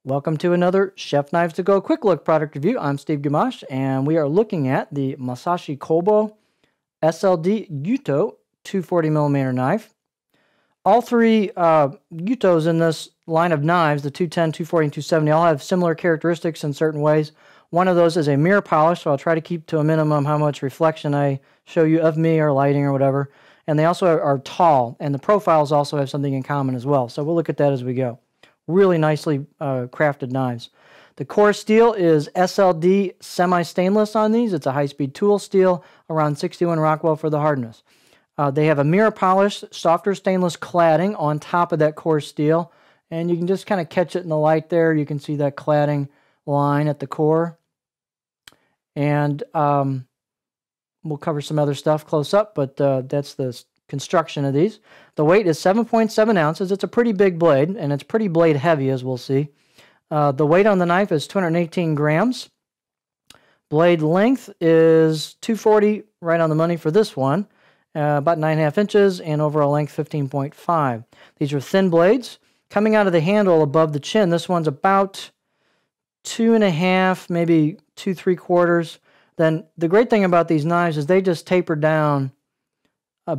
Welcome to another Chef Knives to Go quick look product review. I'm Steve Gamache, and we are looking at the Masashi Kobo SLD Gyuto 240mm knife. All three Gyutos in this line of knives, the 210, 240, and 270, all have similar characteristics in certain ways. One of those is a mirror polish, so I'll try to keep to a minimum how much reflection I show you of me or lighting or whatever. And they also are tall, and the profiles also have something in common as well. So we'll look at that as we go. Really nicely crafted knives. The core steel is SLD semi-stainless on these. It's a high-speed tool steel, around 61 Rockwell for the hardness. They have a mirror polish, softer stainless cladding on top of that core steel. And you can just kind of catch it in the light there. You can see that cladding line at the core. And we'll cover some other stuff close up, but that's the construction of these. The weight is 7.7 ounces. It's a pretty big blade, and it's pretty blade heavy, as we'll see. The weight on the knife is 218 grams. Blade length is 240, right on the money for this one. About 9.5 inches, and overall length 15.5. These are thin blades. Coming out of the handle above the chin, this one's about 2.5, maybe 2 3/4. Then the great thing about these knives is they just taper down,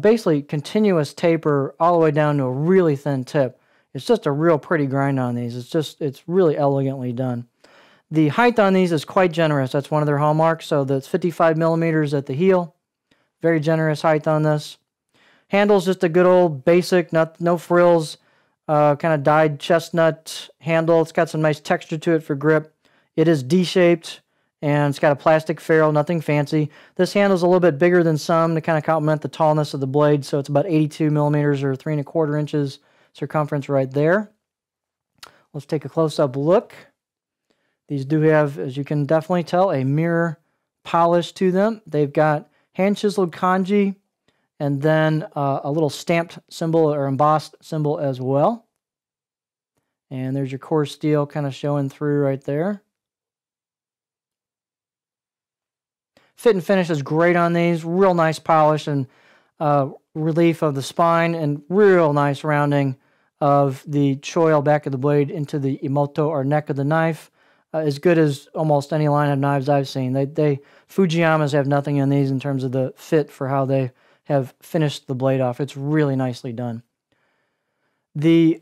basically continuous taper all the way down to a really thin tip. It's just a real pretty grind on these. It's really elegantly done. The height on these is quite generous. That's one of their hallmarks. So that's 55 millimeters at the heel. Very generous height on this. Handle's just a good old basic, no frills, kind of dyed chestnut handle. It's got some nice texture to it for grip. It is D-shaped, and it's got a plastic ferrule, nothing fancy. This handle's a little bit bigger than some to kind of complement the tallness of the blade, so it's about 82 millimeters or 3 1/4 inches circumference right there. Let's take a close-up look. These do have, as you can definitely tell, a mirror polish to them. They've got hand-chiseled kanji, and then a little stamped symbol or embossed symbol as well. And there's your core steel kind of showing through right there. Fit and finish is great on these. Real nice polish and relief of the spine, and real nice rounding of the choil back of the blade into the emoto or neck of the knife. As good as almost any line of knives I've seen. Fujiyamas have nothing in these in terms of the fit for how they have finished the blade off. It's really nicely done. The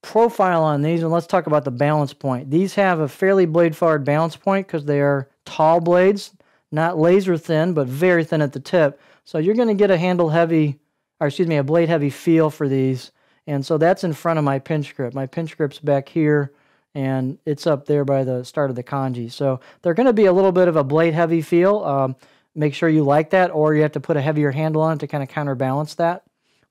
profile on these, and let's talk about the balance point. These have a fairly blade forward balance point because they are tall blades, not laser thin, but very thin at the tip. So you're going to get a a blade heavy feel for these. And so that's in front of my pinch grip. My pinch grip's back here, and it's up there by the start of the kanji. So they're going to be a little bit of a blade heavy feel. Make sure you like that, or you have to put a heavier handle on it to kind of counterbalance that.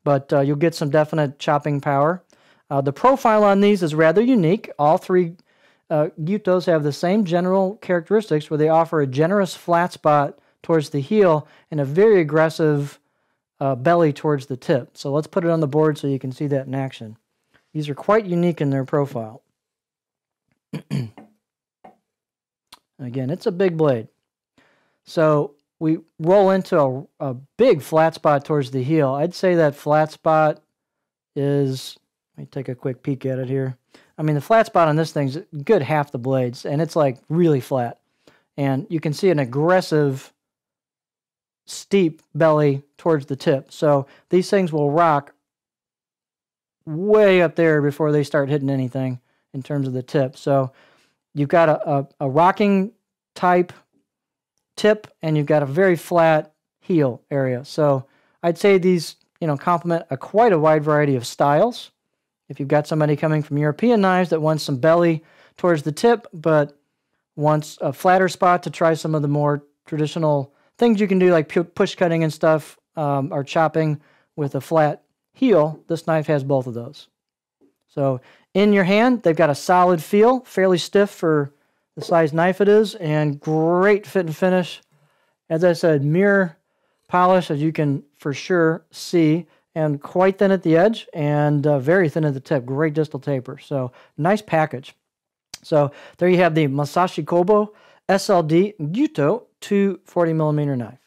But you'll get some definite chopping power. The profile on these is rather unique. All three Gyutos have the same general characteristics where they offer a generous flat spot towards the heel and a very aggressive belly towards the tip. So let's put it on the board so you can see that in action. These are quite unique in their profile. Again, it's a big blade. So we roll into a big flat spot towards the heel. I'd say that flat spot is, let me take a quick peek at it here. I mean, the flat spot on this thing's a good half the blades, and it's like really flat. And you can see an aggressive, steep belly towards the tip. So these things will rock way up there before they start hitting anything in terms of the tip. So you've got a rocking type tip, and you've got a very flat heel area. So I'd say these, complement quite a wide variety of styles. If you've got somebody coming from European knives that wants some belly towards the tip, but wants a flatter spot to try some of the more traditional things you can do, like push cutting and stuff, or chopping with a flat heel, this knife has both of those. So in your hand, they've got a solid feel, fairly stiff for the size knife it is, and great fit and finish. As I said, mirror polish, as you can for sure see, and quite thin at the edge, and very thin at the tip. Great distal taper. So nice package. So there you have the Masashi Kobo SLD Gyuto 240mm knife.